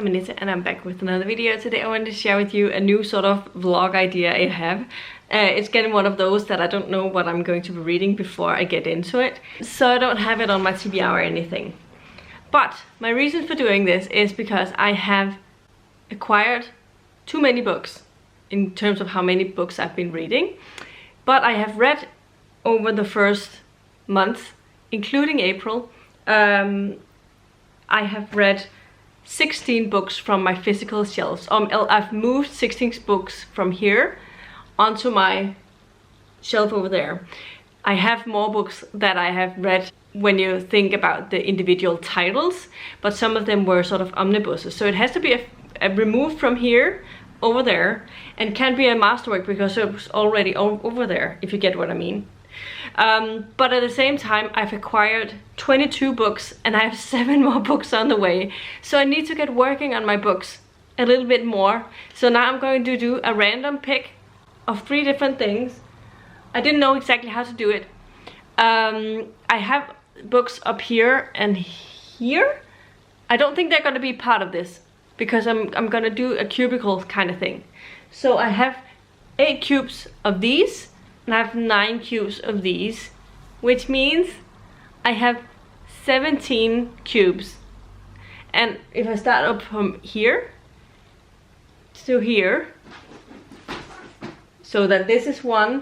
I'm Anita and I'm back with another video. Today I wanted to share with you a new sort of vlog idea I have. It's getting one of those that I don't know what I'm going to be reading before I get into it. So I don't have it on my TBR or anything. But my reason for doing this is because I have acquired too many books in terms of how many books I've been reading. But I have read over the first month, including April, I have read 16 books from my physical shelves. I've moved 16 books from here onto my shelf over there. I have more books that I have read when you think about the individual titles, but some of them were sort of omnibuses. So it has to be a removed from here over there, and can't be a masterwork because it was already over there, if you get what I mean. But at the same time, I've acquired 22 books and I have 7 more books on the way. So I need to get working on my books a little bit more. So now I'm going to do a random pick of 3 different things. I didn't know exactly how to do it. I have books up here and here. I don't think they're going to be part of this because I'm going to do a cubicle kind of thing. So I have 8 cubes of these. And I have 9 cubes of these, which means I have 17 cubes. And if I start up from here to here, so that this is 1,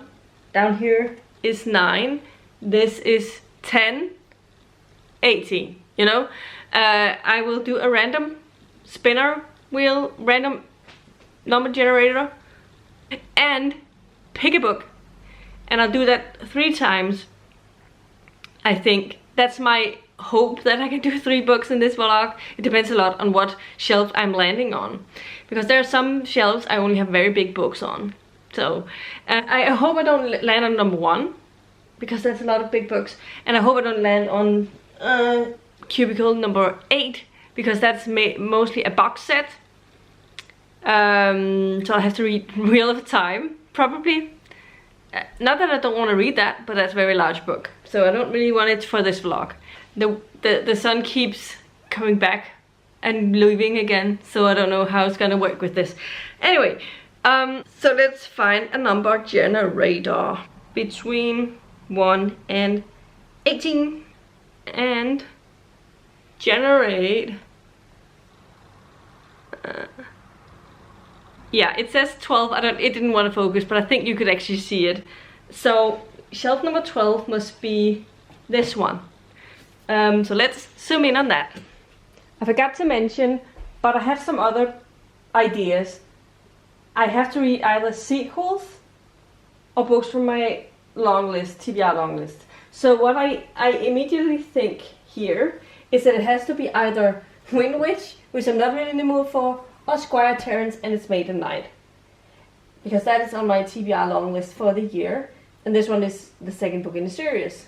down here is 9, this is 10, 18, you know? I will do a random spinner wheel, random number generator, and pick a book. And I'll do that 3 times. I think that's my hope, that I can do 3 books in this vlog. It depends a lot on what shelf I'm landing on, because there are some shelves I only have very big books on. So I hope I don't land on number 1, because that's a lot of big books. And I hope I don't land on cubicle number 8, because that's mostly a box set. So I'll have to read Wheel of Time, probably. Not that I don't want to read that, but that's a very large book, so I don't really want it for this vlog. The sun keeps coming back and leaving again, so I don't know how it's gonna work with this. Anyway, so let's find a number generator between 1 and 18 and generate. Yeah, it says 12. It didn't want to focus, but I think you could actually see it. So shelf number 12 must be this one. So let's zoom in on that. I forgot to mention, but I have some other ideas. I have to read either sequels or books from my long list, TBR long list. So what I immediately think here is that it has to be either Wind Witch, which I'm not really in the mood for, or Squire Terrence and Its Maiden Night, because that is on my TBR long list for the year, and this one is the second book in the series.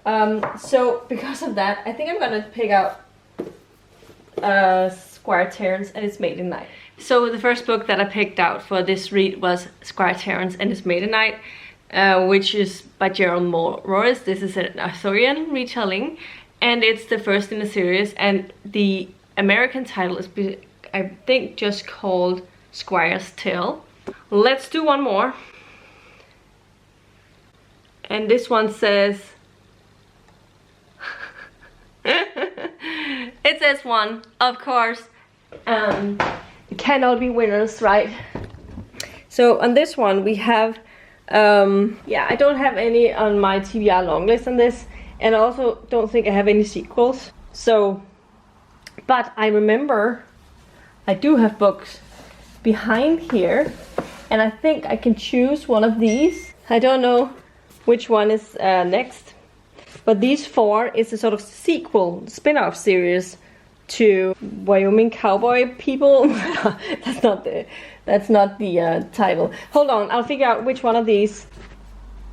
So because of that, I think I'm gonna pick out Squire Terrence and Its Maiden Night. So the first book that I picked out for this read was Squire Terrence and Its Maiden Night, which is by Gerald Morris. This is an Arthurian retelling, and it's the first in the series, and the American title is, I think, just called Squire's Tale. Let's do one more. And this one says... it says 1, of course. It can all be winners, right? So on this one we have... yeah, I don't have any on my TBR long list on this. And I also don't think I have any sequels. So... but I remember... I do have books behind here, and I think I can choose one of these. I don't know which one is next, but these 4 is a sort of sequel, spin-off series to Wyoming Cowboy People. That's not the title. Hold on, I'll figure out which one of these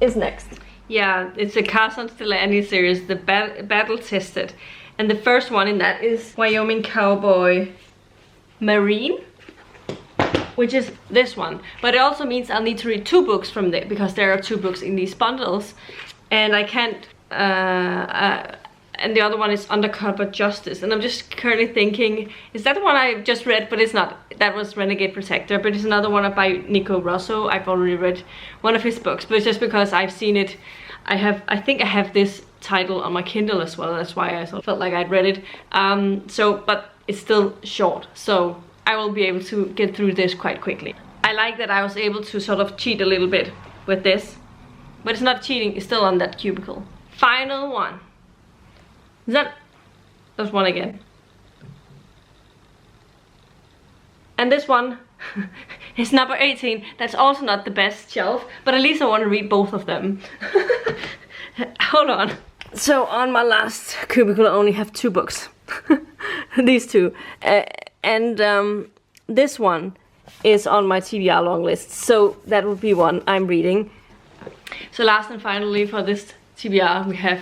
is next. Yeah, it's a Carson Stellani series, the Battle Tested, and the first one in that is Wyoming Cowboy Marine, which is this one. But it also means I'll need to read 2 books from there, because there are 2 books in these bundles, and I can't and the other one is Undercover Justice. And I'm just currently thinking, is that the one I just read? But it's not. That was Renegade Protector, but it's another one by Nico Rosso. I've already read one of his books, but it's just because I've seen it. I think I have this title on my Kindle as well. That's why I sort of felt like I'd read it. But it's still short, so I will be able to get through this quite quickly. I like that I was able to sort of cheat a little bit with this, but it's not cheating, it's still on that cubicle. Final one. There's one again. And this one is number 18. That's also not the best shelf, but at least I want to read both of them. Hold on. So on my last cubicle I only have 2 books. These 2. This one is on my TBR long list, so that will be one I'm reading. So last and finally for this TBR we have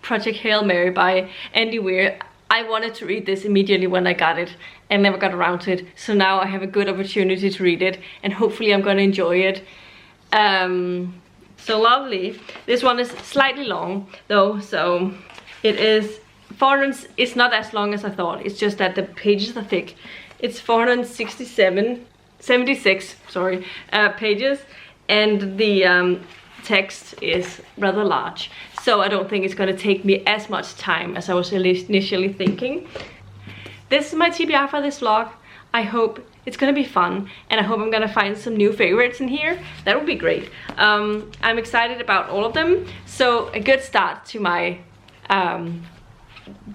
Project Hail Mary by Andy Weir. I wanted to read this immediately when I got it and never got around to it, so now I have a good opportunity to read it and hopefully I'm gonna enjoy it. So lovely. This one is slightly long though, so it is it's not as long as I thought. It's just that the pages are thick. It's 76 pages, and the text is rather large, so I don't think it's going to take me as much time as I was initially thinking. This is my TBR for this vlog. I hope it's going to be fun, and I hope I'm going to find some new favorites in here. That would be great. I'm excited about all of them, so a good start to my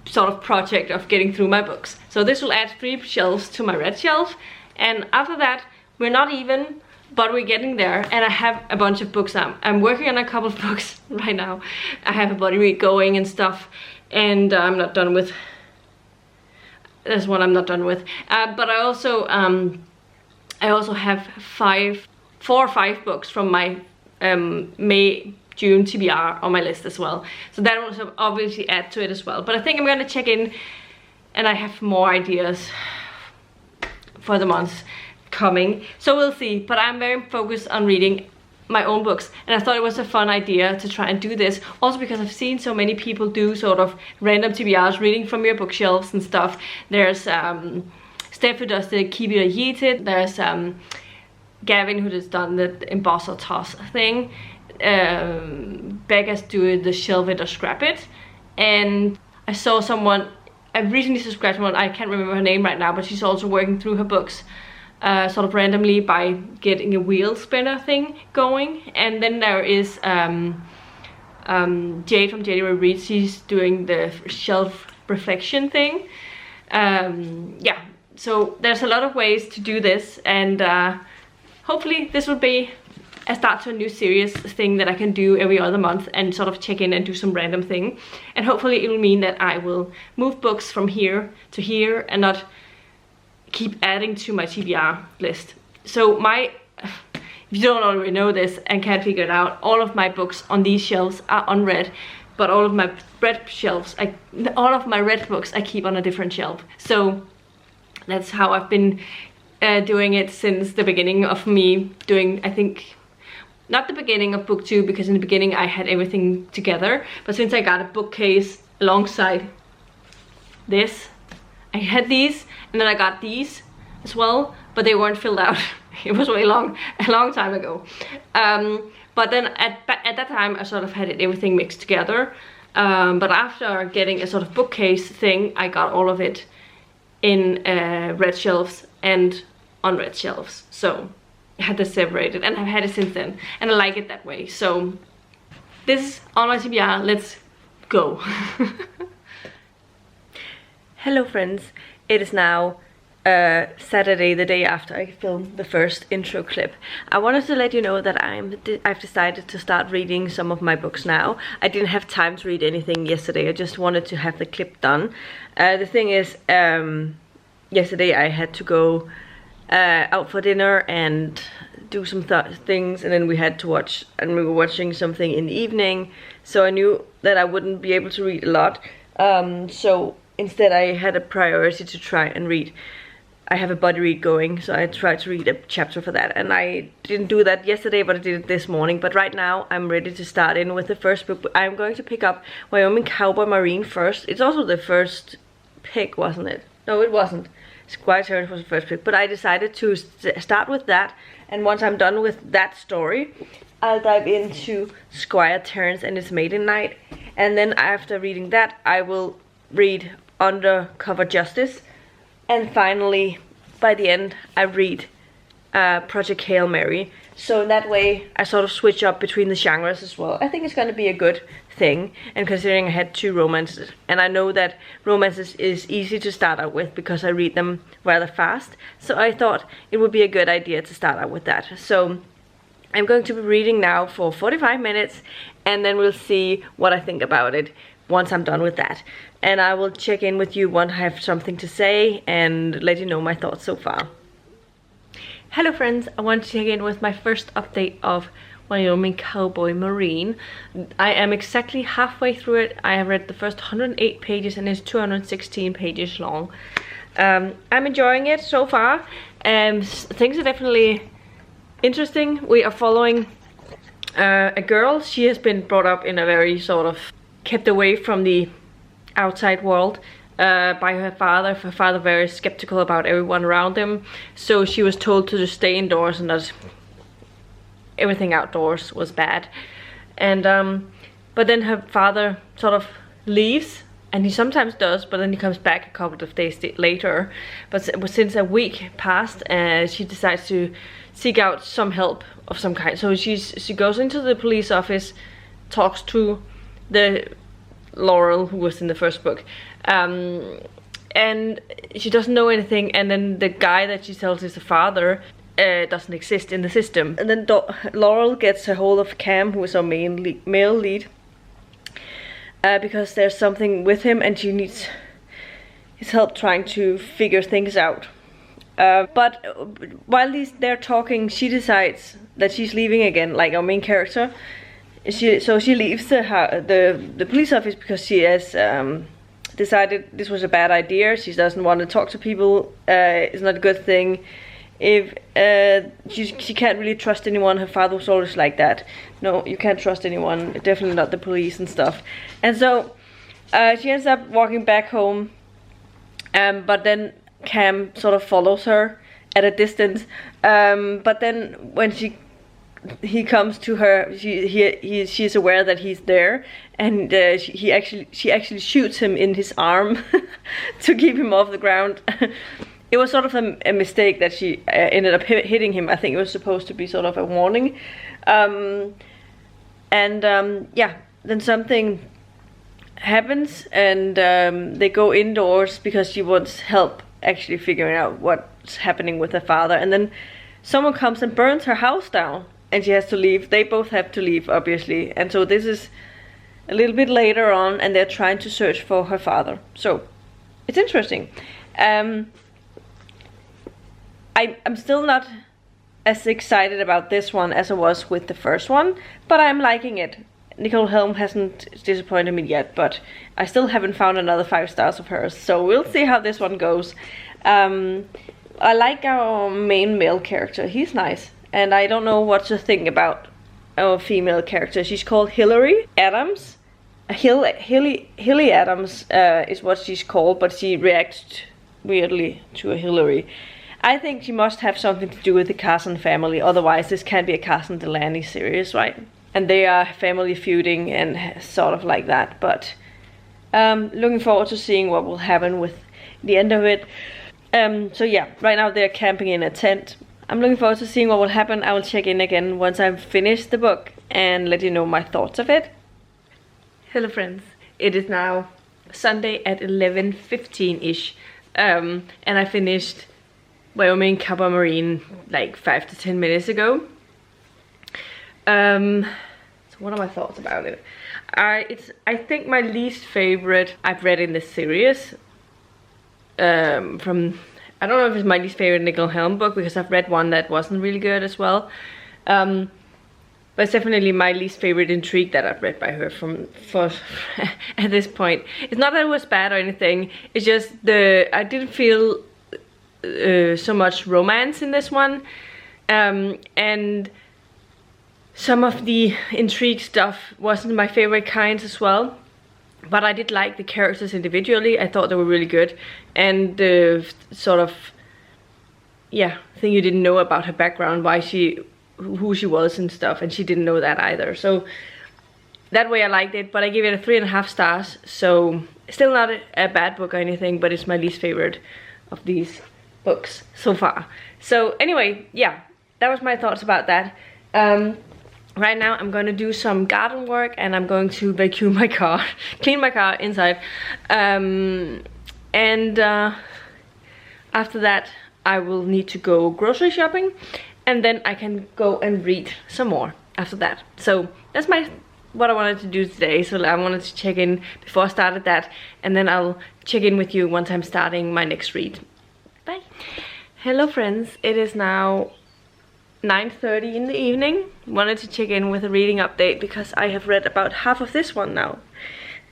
sort of project of getting through my books. So this will add 3 shelves to my red shelf, and after that we're not even, but we're getting there, and I have a bunch of books. I'm working on a couple of books right now. I have a body read going and stuff, and I'm not done with. There's one I'm not done with, but I also have 4 or 5 books from my May-June TBR on my list as well, so that will obviously add to it as well. But I think I'm gonna check in, and I have more ideas for the months coming, so we'll see. But I'm very focused on reading my own books, and I thought it was a fun idea to try and do this, also because I've seen so many people do sort of random TBRs, reading from your bookshelves and stuff. There's Steph who does the Keep It or Yeet It. There's Gavin who has done the Emboss or Toss thing. Becca's doing the Shelve It or Scrap It, and I saw someone, I recently subscribed to one, I can't remember her name right now, but she's also working through her books sort of randomly by getting a wheel spinner thing going. And then there is Jade from January Reads. She's doing the shelf reflection thing. Yeah, so there's a lot of ways to do this, and hopefully this will be a start to a new series thing that I can do every other month and sort of check in and do some random thing. And hopefully it will mean that I will move books from here to here and not keep adding to my TBR list. So if you don't already know this and can't figure it out, all of my books on these shelves are unread, but all of my red books I keep on a different shelf. So that's how I've been doing it since the beginning of me doing, I think, not the beginning of book 2, because in the beginning I had everything together, but since I got a bookcase alongside this, I had these, and then I got these as well, but they weren't filled out. It was a long time ago. But then at that time I sort of had everything mixed together. But after getting a sort of bookcase thing, I got all of it in red shelves and unread shelves. So I had this separated, and I've had it since then, and I like it that way. So this is on my TBR. Let's go. Hello friends, it is now Saturday, the day after I filmed the first intro clip. I wanted to let you know that I've decided to start reading some of my books now. I didn't have time to read anything yesterday, I just wanted to have the clip done. The thing is, yesterday I had to go out for dinner and do some things, and then we had to watch, and we were watching something in the evening, so I knew that I wouldn't be able to read a lot. So instead I had a priority to try and read I have a buddy read going, so I tried to read a chapter for that, and I didn't do that yesterday, but I did it this morning. But right now I'm ready to start in with the first book. I'm going to pick up Wyoming Cowboy Marine first. It's also the first pick, wasn't it? No, it wasn't. Squire Terrence was the first pick, but I decided to start with that, and once I'm done with that story, I'll dive into Squire Terrence and his maiden night, and then after reading that, I will read Undercover Justice, and finally, by the end, I read Project Hail Mary. So in that way, I sort of switch up between the genres as well. I think it's going to be a good thing, and considering I had 2 romances, and I know that romances is easy to start out with because I read them rather fast, so I thought it would be a good idea to start out with that. So I'm going to be reading now for 45 minutes, and then we'll see what I think about it once I'm done with that. And I will check in with you once I have something to say and let you know my thoughts so far. Hello friends, I want to check in with my first update of Wyoming Cowboy Marine. I am exactly halfway through it. I have read the first 108 pages and it's 216 pages long. I'm enjoying it so far. Things are definitely interesting. We are following a girl. She has been brought up in a very sort of kept away from the outside world by her father. Her father very skeptical about everyone around him, so she was told to just stay indoors and that everything outdoors was bad. And but then her father sort of leaves, and he sometimes does, but then he comes back a couple of days later. But since a week passed, she decides to seek out some help of some kind. So she goes into the police office, talks to the Laurel who was in the first book, and she doesn't know anything, and then the guy that she tells is the father doesn't exist in the system. And then Laurel gets a hold of Cam, who is our male lead, because there's something with him and she needs his help trying to figure things out. But while they're talking, she decides that she's leaving again, like our main character. So she leaves the police office because she has decided this was a bad idea. She doesn't want to talk to people. It's not a good thing. If she can't really trust anyone. Her father was always like that. No, you can't trust anyone. Definitely not the police and stuff. And so she ends up walking back home. But then Cam sort of follows her at a distance. But then when he comes to her, she's aware that he's there, and she actually shoots him in his arm to keep him off the ground. It was sort of a mistake that she ended up hitting him. I think it was supposed to be sort of a warning. Yeah, then something happens, and they go indoors because she wants help actually figuring out what's happening with her father. And then someone comes and burns her house down, and she has to leave. They both have to leave, obviously. And so this is a little bit later on, and they're trying to search for her father. So it's interesting. I'm still not as excited about this one as I was with the first one, but I'm liking it. Nicole Helm hasn't disappointed me yet, but I still haven't found another 5 stars of hers, so we'll see how this one goes. I like our main male character. He's nice, and I don't know what to think about our female character. She's called Hillary Adams. Hilly Adams is what she's called, but she reacts weirdly to a Hillary. I think she must have something to do with the Carson family, otherwise this can't be a Carson Delaney series, right? And they are family feuding and sort of like that, but looking forward to seeing what will happen with the end of it. So yeah, right now they're camping in a tent. I'm looking forward to seeing what will happen. I will check in again once I've finished the book and let you know my thoughts of it. Hello friends, it is now Sunday at 11:15ish, and I finished Wyoming Cowboy Marine like 5 to 10 minutes ago. So what are my thoughts about it? I think my least favorite I've read in this series. From I don't know if it's my least favorite Nicole Helm book, because I've read one that wasn't really good as well. But it's definitely my least favorite intrigue that I've read by her for at this point. It's not that it was bad or anything. It's just I didn't feel so much romance in this one, and some of the intrigue stuff wasn't my favorite kinds as well. But I did like the characters individually. I thought they were really good, and the sort of thing you didn't know about her background, who she was and stuff, and she didn't know that either. So that way I liked it, but I gave it a 3.5 stars. So still not a bad book or anything, but it's my least favorite of these books so far. So anyway, yeah, that was my thoughts about that. Right now I'm going to do some garden work, and I'm going to vacuum my car, clean my car inside, and after that I will need to go grocery shopping, and then I can go and read some more after that. So that's what I wanted to do today. So I wanted to check in before I started that, and then I'll check in with you once I'm starting my next read. Bye. Hello friends, it is now 9:30 in the evening. Wanted to check in with a reading update because I have read about half of this one now.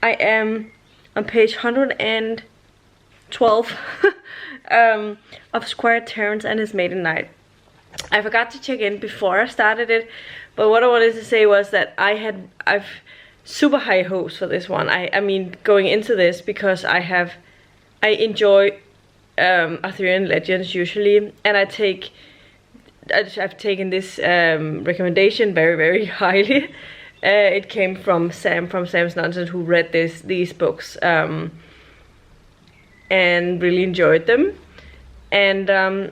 I am on page 112 of Squire Terence and His Maiden Knight. I forgot to check in before I started it, but what I wanted to say was that I've super high hopes for this one. I mean, going into this, because I enjoy Arthurian legends usually, and I've taken this recommendation very, very highly. It came from Sam's Nonsense, who read these books and really enjoyed them. And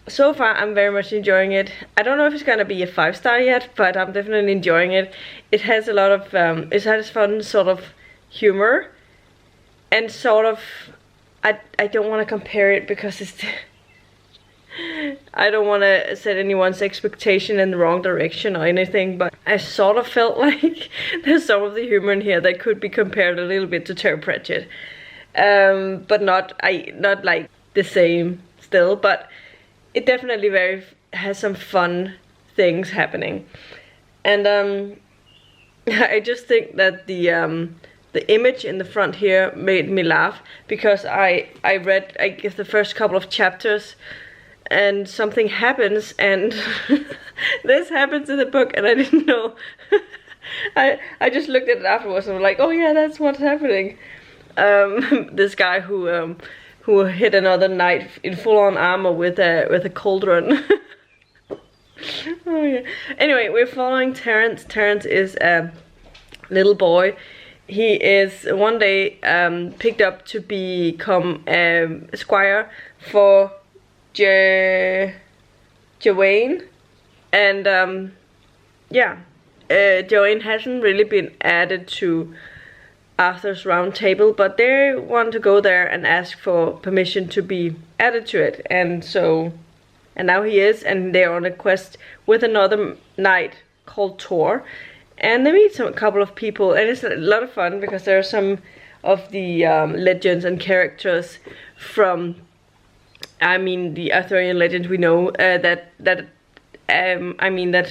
so far I'm very much enjoying it. I don't know if it's gonna be a 5-star yet, but I'm definitely enjoying it. It has a lot of it has fun sort of humor, and sort of I don't want to compare it because it's I don't want to set anyone's expectation in the wrong direction or anything, but I sort of felt like there's some of the humor in here that could be compared a little bit to Terry Pratchett, but not like the same still, but it definitely has some fun things happening. And I just think that the image in the front here made me laugh, because I guess the first couple of chapters, and something happens, and this happens in the book, and I didn't know. I just looked at it afterwards and was like, oh yeah, that's what's happening. This guy who hit another knight in full-on armor with a cauldron. Oh yeah. Anyway, we're following Terence. Terence is a little boy. He is one day picked up to become a squire for Joanne, and Joanne hasn't really been added to Arthur's round table, but they want to go there and ask for permission to be added to it, and now he is, and they're on a quest with another knight called Tor, and they meet a couple of people, and it's a lot of fun because there are some of the legends and characters from, I mean, the Arthurian legend we know that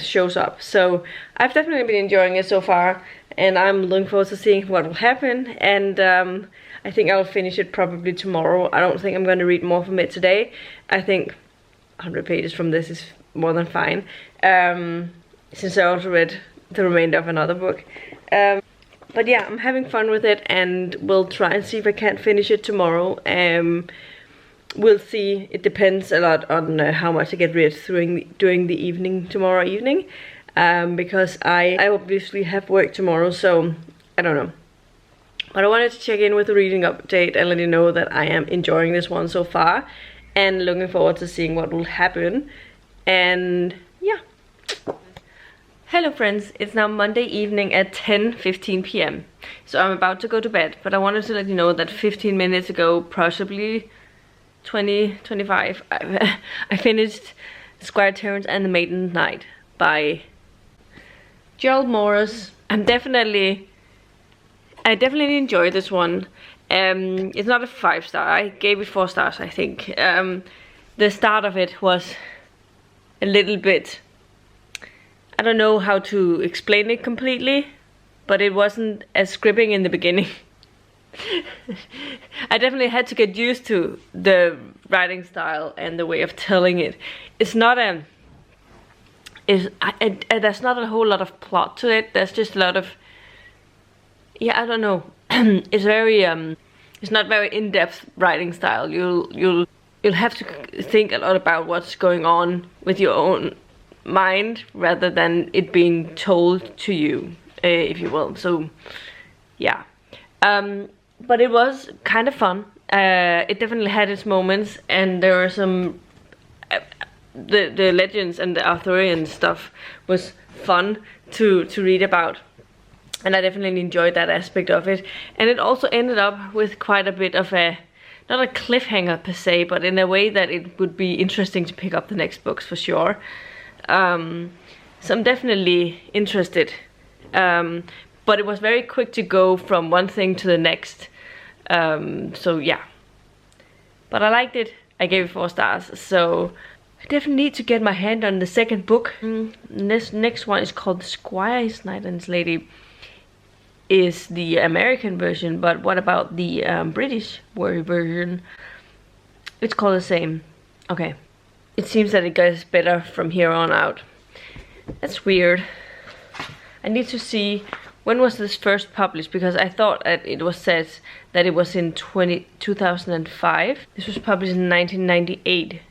shows up. So I've definitely been enjoying it so far, and I'm looking forward to seeing what will happen. And I think I'll finish it probably tomorrow. I don't think I'm going to read more from it today. I think 100 pages from this is more than fine, since I also read the remainder of another book. But yeah, I'm having fun with it, and we'll try and see if I can't finish it tomorrow. We'll see. It depends a lot on how much I get read during the evening tomorrow evening, because I obviously have work tomorrow, so I don't know. But I wanted to check in with a reading update and let you know that I am enjoying this one so far, and looking forward to seeing what will happen. And yeah. Hello friends, it's now Monday evening at 10:15 p.m. So I'm about to go to bed, but I wanted to let you know that 15 minutes ago, possibly 25, I finished Squire Terence and the Maiden Knight by Gerald Morris. I definitely enjoyed this one. It's not a 5-star. I gave it 4 stars, I think. The start of it was a little bit, I don't know how to explain it completely, but it wasn't as gripping in the beginning. I definitely had to get used to the writing style and the way of telling it. It's not a there's not a whole lot of plot to it. There's just a lot of, yeah, I don't know. It's very it's not very in-depth writing style. You'll have to think a lot about what's going on with your own mind rather than it being told to you, if you will. So yeah, but it was kind of fun. It definitely had its moments, and there were some the legends and the Arthurian stuff was fun to read about, and I definitely enjoyed that aspect of it. And it also ended up with quite a bit of a, not a cliffhanger per se, but in a way that it would be interesting to pick up the next books for sure. So I'm definitely interested, but it was very quick to go from one thing to the next. So yeah, but I liked it. I gave it 4 stars. So I definitely need to get my hand on the second book. This next one is called The Squire, His Knight and His Lady. Is the American version, but what about the British version? It's called the same. Okay, it seems that it gets better from here on out. That's weird. I need to see when was this first published, because I thought that it was said that it was in 2005. This was published in 1998.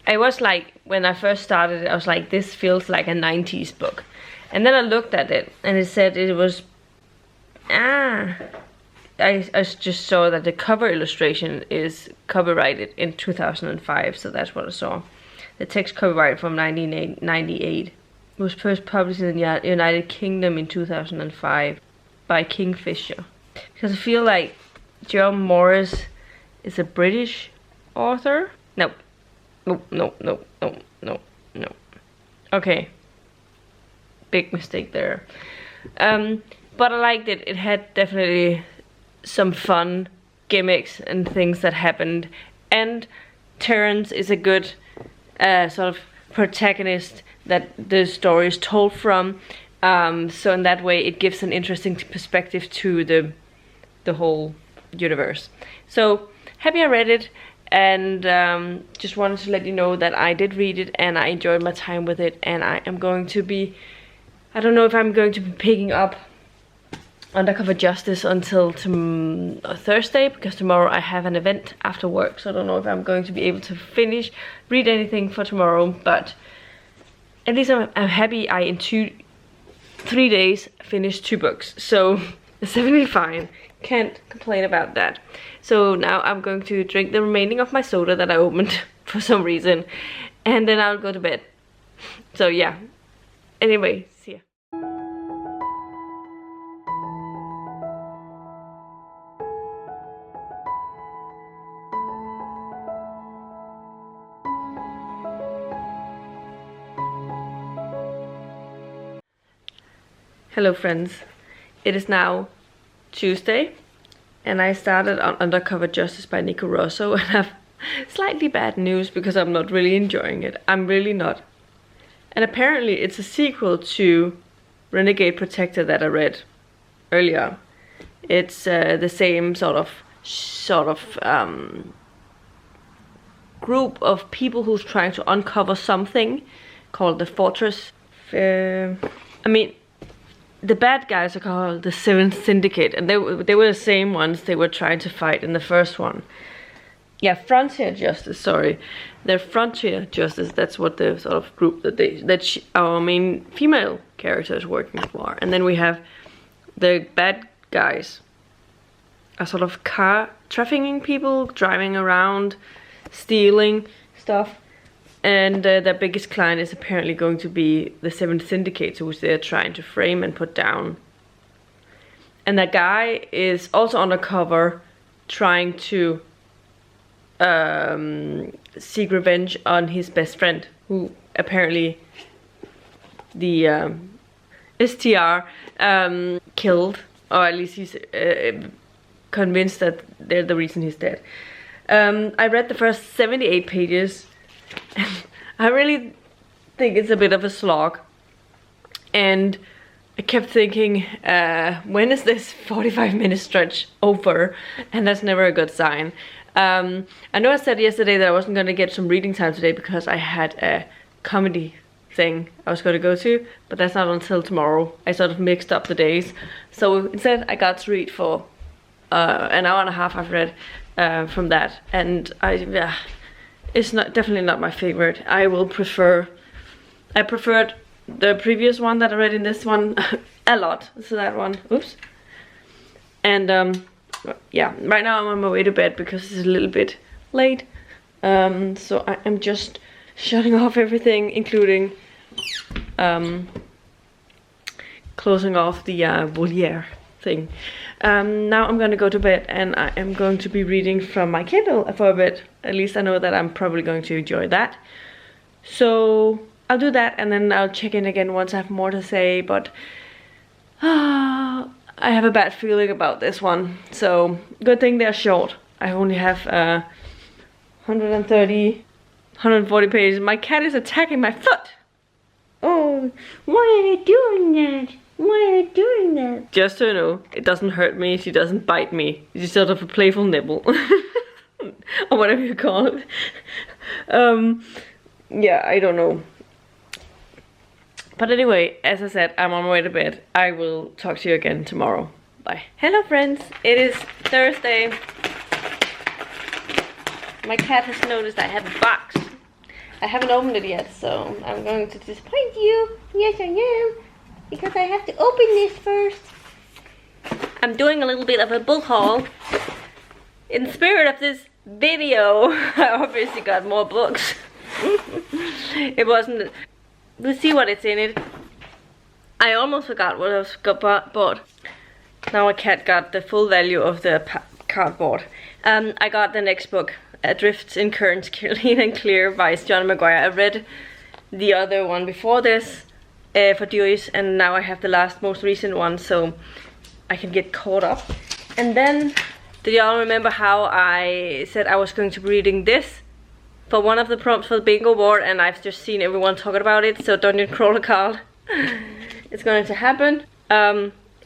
I was like, when I first started it, I was like, this feels like a 90s book. And then I looked at it and it said it was, I just saw that the cover illustration is copyrighted in 2005, so that's what I saw. The text copyright from 1998. It was first published in the United Kingdom in 2005 by Kingfisher. Because I feel like John Morris is a British author. No. Okay. Big mistake there. But I liked it. It had definitely some fun gimmicks and things that happened. And Terence is a good sort of protagonist that the story is told from. So in that way it gives an interesting perspective to the whole universe. So happy I read it, and just wanted to let you know that I did read it and I enjoyed my time with it. And I am going to be, I don't know if I'm going to be picking up Undercover Justice until Thursday, because tomorrow I have an event after work, so I don't know if I'm going to be able to read anything for tomorrow, but at least I'm happy I in 3 days finished 2 books, so it's definitely fine. Can't complain about that. So now I'm going to drink the remaining of my soda that I opened for some reason, and then I'll go to bed. So yeah, anyway, see ya. Hello friends, it is now Tuesday and I started on Undercover Justice by Nico Rosso, and I have slightly bad news because I'm not really enjoying it. I'm really not. And apparently it's a sequel to Renegade Protector that I read earlier. It's the same sort of group of people who's trying to uncover something called the Fortress. I mean, the bad guys are called the Seventh Syndicate, and they were the same ones they were trying to fight in the first one. Yeah, Frontier Justice, sorry. They're Frontier Justice, that's what the sort of group that our main female character is working for. And then we have the bad guys are sort of car trafficking people, driving around, stealing stuff. And their biggest client is apparently going to be the Seventh Syndicate, which they're trying to frame and put down. And that guy is also undercover, trying to seek revenge on his best friend, who apparently the STR killed, or at least he's convinced that they're the reason he's dead. I read the first 78 pages. I really think it's a bit of a slog, and I kept thinking, when is this 45-minute stretch over? And that's never a good sign. I know I said yesterday that I wasn't gonna get some reading time today because I had a comedy thing I was gonna go to, but that's not until tomorrow. I sort of mixed up the days. So instead I got to read for an hour and a half. I've read from that, and it's definitely not my favorite. I preferred the previous one that I read in this one a lot. So that one, oops. And yeah, right now I'm on my way to bed because it's a little bit late. So I am just shutting off everything, including closing off the voliere thing. Now I'm gonna go to bed, and I am going to be reading from my Kindle for a bit. At least I know that I'm probably going to enjoy that. So I'll do that, and then I'll check in again once I have more to say, but I have a bad feeling about this one. So good thing they're short. I only have 140 pages. My cat is attacking my foot. Oh, why are you doing that? Why are you doing that? Just so you know, it doesn't hurt me. She doesn't bite me. It's just sort of a playful nibble. Or whatever you call it. Yeah, I don't know. But anyway, as I said, I'm on my way to bed. I will talk to you again tomorrow. Bye. Hello friends, it is Thursday. My cat has noticed I have a box. I haven't opened it yet, so I'm going to disappoint you. Yes, I am. Because I have to open this first. I'm doing a little bit of a book haul. In the spirit of this video, I obviously got more books. It wasn't... We'll see what it's in it. I almost forgot what I was bought. Now my cat got the full value of the cardboard. I got the next book, Adrift in Currents, Clean and Clear by John McGuire. I read the other one before this for Dewey's, and now I have the most recent one, so I can get caught up. And then, did y'all remember how I said I was going to be reading this for one of the prompts for the bingo board, and I've just seen everyone talking about it, so Dungeon Crawler Card. It's going to happen.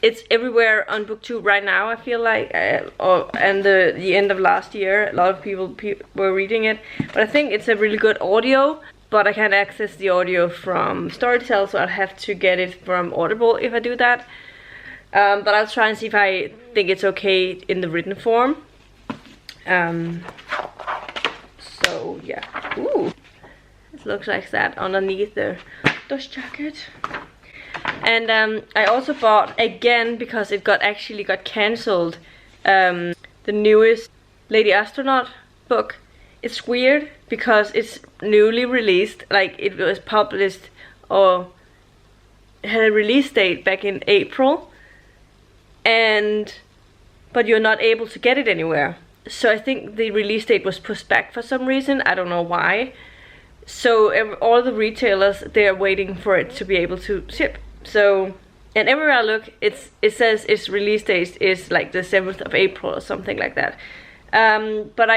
It's everywhere on BookTube right now, I feel like, and the end of last year, a lot of people were reading it. But I think it's a really good audio, but I can't access the audio from Storytel, so I'll have to get it from Audible if I do that. But I'll try and see if I think it's okay in the written form. So yeah, ooh, it looks like that underneath the dust jacket. And I also bought, again, because it actually got cancelled, the newest Lady Astronaut book. It's weird because it's newly released, like it was published or had a release date back in April, but you're not able to get it anywhere. So I think the release date was pushed back for some reason. I don't know why. So all the retailers, they're waiting for it to be able to ship. So, and everywhere I look, it says its release date is like the 7th of April or something like that. But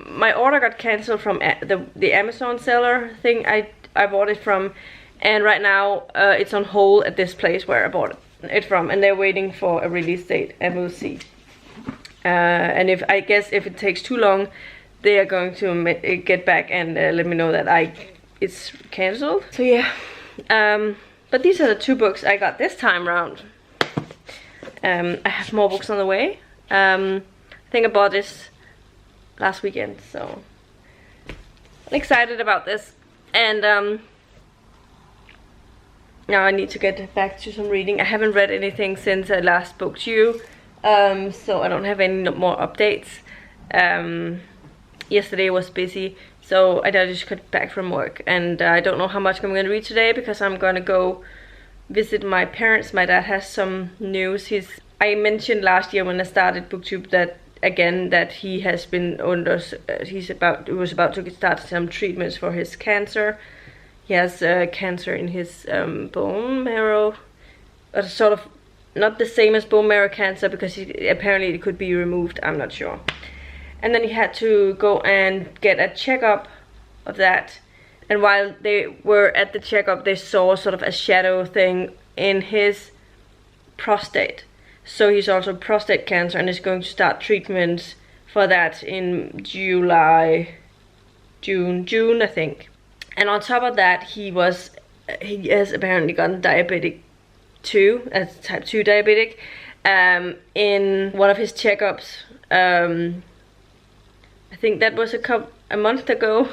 my order got cancelled from the Amazon seller thing I bought it from, and right now it's on hold at this place where I bought it from, and they're waiting for a release date, and we'll see. And I guess if it takes too long, they are going to get back and let me know that it's cancelled. So yeah, but these are the two books I got this time round. I have more books on the way. I think I bought this last weekend, so I'm excited about this. And now I need to get back to some reading. I haven't read anything since I last spoke to you, so I don't have any more updates. Yesterday was busy, so I just got back from work, and I don't know how much I'm going to read today because I'm going to go visit my parents. My dad has some news. I mentioned last year when I started BookTube that he has been under, he was about to start some treatments for his cancer. He has cancer in his bone marrow, sort of not the same as bone marrow cancer, because apparently it could be removed, I'm not sure. And then he had to go and get a checkup of that. And while they were at the checkup, they saw sort of a shadow thing in his prostate. So he's also prostate cancer and is going to start treatment for that in June I think. And on top of that, he has apparently gotten diabetic too, as type 2 diabetic. In one of his checkups, I think that was a month ago.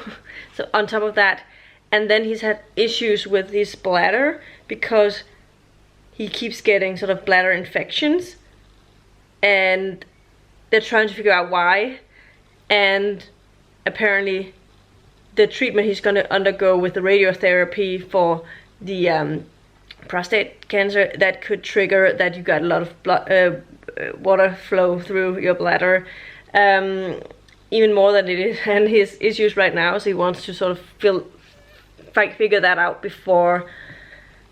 So on top of that, and then he's had issues with his bladder because he keeps getting sort of bladder infections, and they're trying to figure out why. And apparently the treatment he's going to undergo with the radiotherapy for the prostate cancer, that could trigger that you got a lot of blood, water flow through your bladder, even more than it is and his issues right now. So he wants to sort of figure that out before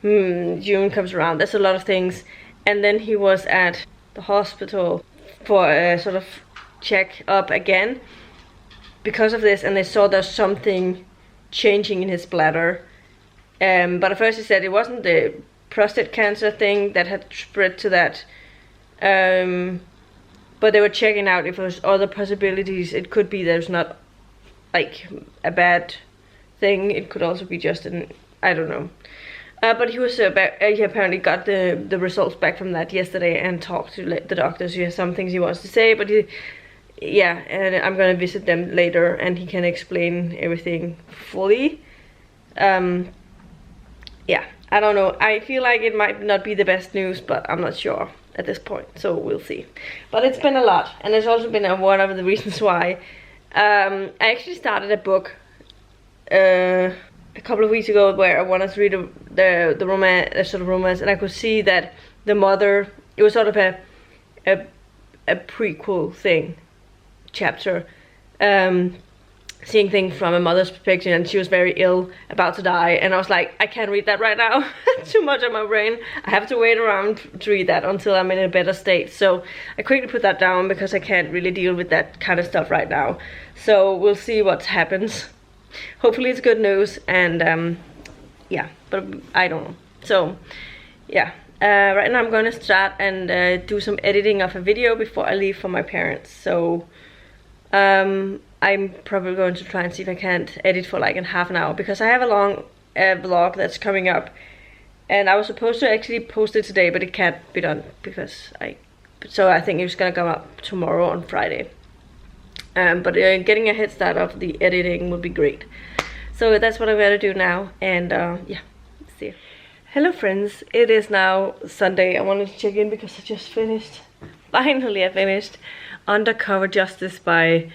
June comes around. There's a lot of things. And then he was at the hospital for a sort of check up again because of this, and they saw there's something changing in his bladder. But at first he said it wasn't the prostate cancer thing that had spread to that, but they were checking out if there's other possibilities. It could be there's not like a bad thing, it could also be just an, I don't know. But he was he apparently got the results back from that yesterday and talked to the doctors. He has some things he wants to say, but yeah, and I'm gonna visit them later and he can explain everything fully. Yeah, I don't know. I feel like it might not be the best news, but I'm not sure at this point, so we'll see. But it's been a lot, and it's also been one of the reasons why I actually started a book a couple of weeks ago where I wanted to read the romance, sort of romance, and I could see that the mother, it was sort of a prequel thing, chapter, seeing things from a mother's perspective, and she was very ill, about to die, and I was like, I can't read that right now. Too much on my brain. I have to wait around to read that until I'm in a better state. So I quickly put that down because I can't really deal with that kind of stuff right now. So we'll see what happens. Hopefully it's good news, and yeah, but I don't know. So yeah, right now I'm gonna start and do some editing of a video before I leave for my parents. So I'm probably going to try and see if I can't edit for like in half an hour, because I have a long vlog that's coming up, and I was supposed to actually post it today, but it can't be done because so I think it's gonna come up tomorrow on Friday. But getting a head start of the editing would be great. So that's what I'm gonna do now, and yeah, see you. Hello friends, it is now Sunday. I wanted to check in because I just finished, finally I finished Undercover Justice by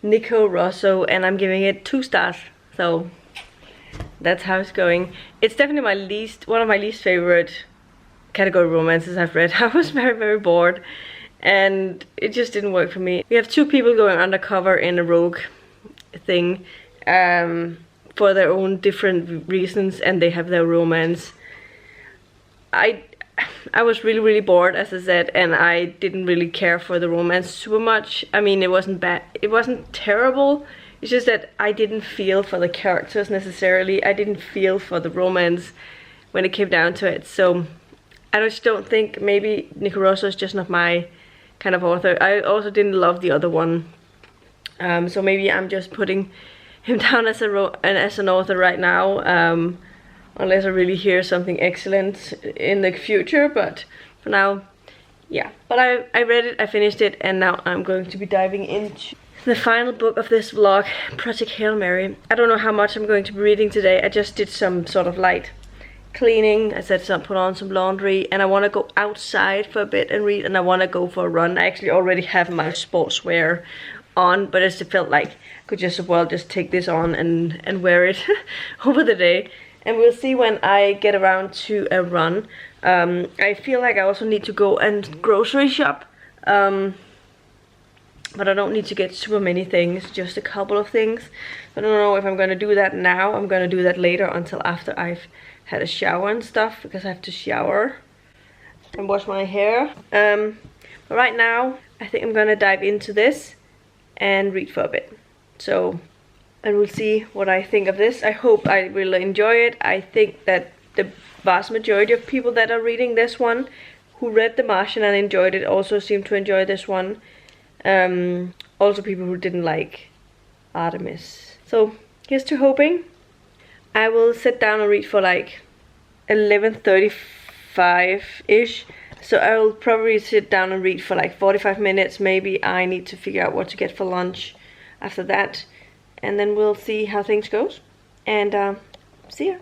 Nico Rosso, and I'm giving it 2 stars. So that's how it's going. It's definitely one of my least favorite category romances I've read. I was very bored, and it just didn't work for me. We have 2 people going undercover in a rogue thing for their own different reasons, and they have their romance. I was really bored, as I said, and I didn't really care for the romance super much. I mean, it wasn't bad, it wasn't terrible. It's just that I didn't feel for the characters necessarily. I didn't feel for the romance when it came down to it. So I just don't think, maybe Nico Rosso is just not my kind of author. I also didn't love the other one. So maybe I'm just putting him down as an author right now. Unless I really hear something excellent in the future, but for now, yeah. But I read it, I finished it, and now I'm going to be diving into the final book of this vlog, Project Hail Mary. I don't know how much I'm going to be reading today. I just did some sort of light cleaning. I said put on some laundry, and I want to go outside for a bit and read, and I want to go for a run. I actually already have my sportswear on, but I just felt like I could just as well just take this on and wear it over the day. And we'll see when I get around to a run. I feel like I also need to go and grocery shop. But I don't need to get super many things, just a couple of things. I don't know if I'm going to do that now. I'm going to do that later, until after I've had a shower and stuff, because I have to shower and wash my hair. But right now, I think I'm going to dive into this and read for a bit. So, and we'll see what I think of this. I hope I will enjoy it. I think that the vast majority of people that are reading this one, who read The Martian and enjoyed it, also seem to enjoy this one. also people who didn't like Artemis. So here's to hoping. I will sit down and read for like 11:35-ish. So I will probably sit down and read for like 45 minutes. Maybe I need to figure out what to get for lunch after that. And then we'll see how things goes. And see ya.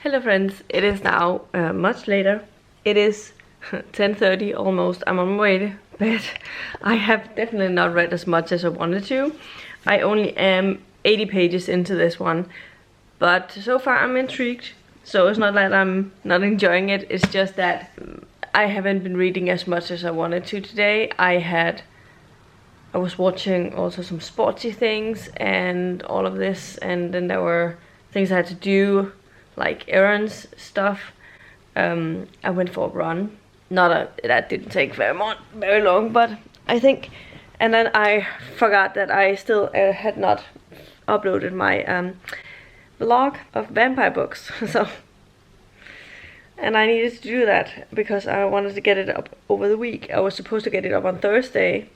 Hello friends, it is now much later. It is 10:30 almost. I'm on my way to bed. I have definitely not read as much as I wanted to. I only am 80 pages into this one. But so far I'm intrigued. So it's not that I'm not enjoying it. It's just that I haven't been reading as much as I wanted to today. I was watching also some sportsy things and all of this. And then there were things I had to do, like errands stuff. I went for a run. That didn't take very long, but I think. And then I forgot that I still had not uploaded my vlog of vampire books. So, and I needed to do that because I wanted to get it up over the week. I was supposed to get it up on Thursday,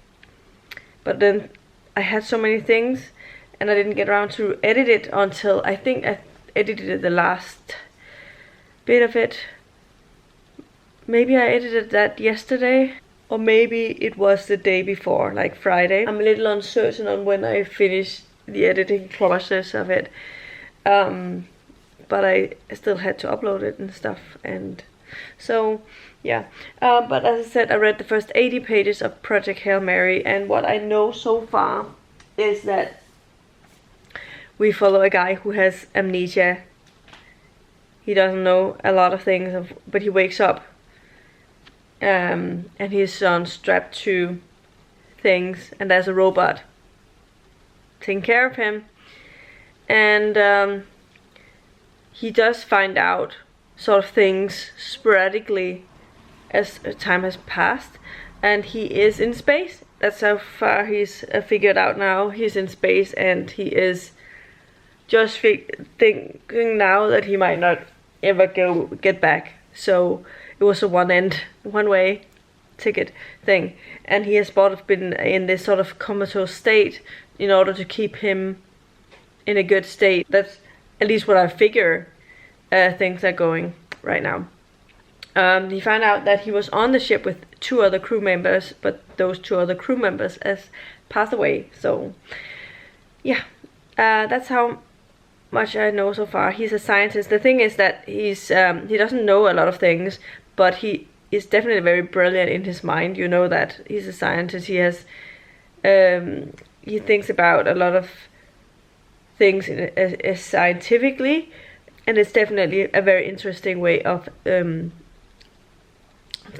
but then I had so many things, and I didn't get around to edit it until I think I edited the last bit of it. Maybe I edited that yesterday, or maybe it was the day before, like Friday. I'm a little uncertain on when I finish the editing process of it. But I still had to upload it and stuff, and so yeah. But as I said, I read the first 80 pages of Project Hail Mary, and what I know so far is that we follow a guy who has amnesia. He doesn't know a lot of things, but he wakes up, and he's strapped to things, and there's a robot taking care of him, and he does find out sort of things sporadically as time has passed, and he is in space. That's how far he's figured out now. He's in space, and he is just thinking now that he might not ever get back. So it was a one-way ticket thing, and he has sort of been in this sort of comatose state in order to keep him in a good state. That's at least what I figure things are going right now. He found out that he was on the ship with 2 other crew members, but those 2 other crew members has passed away. So yeah, that's how much I know so far. He's a scientist. The thing is that he doesn't know a lot of things, but he is definitely very brilliant in his mind. You know that he's a scientist. He has he thinks about a lot of things scientifically, and it's definitely a very interesting way of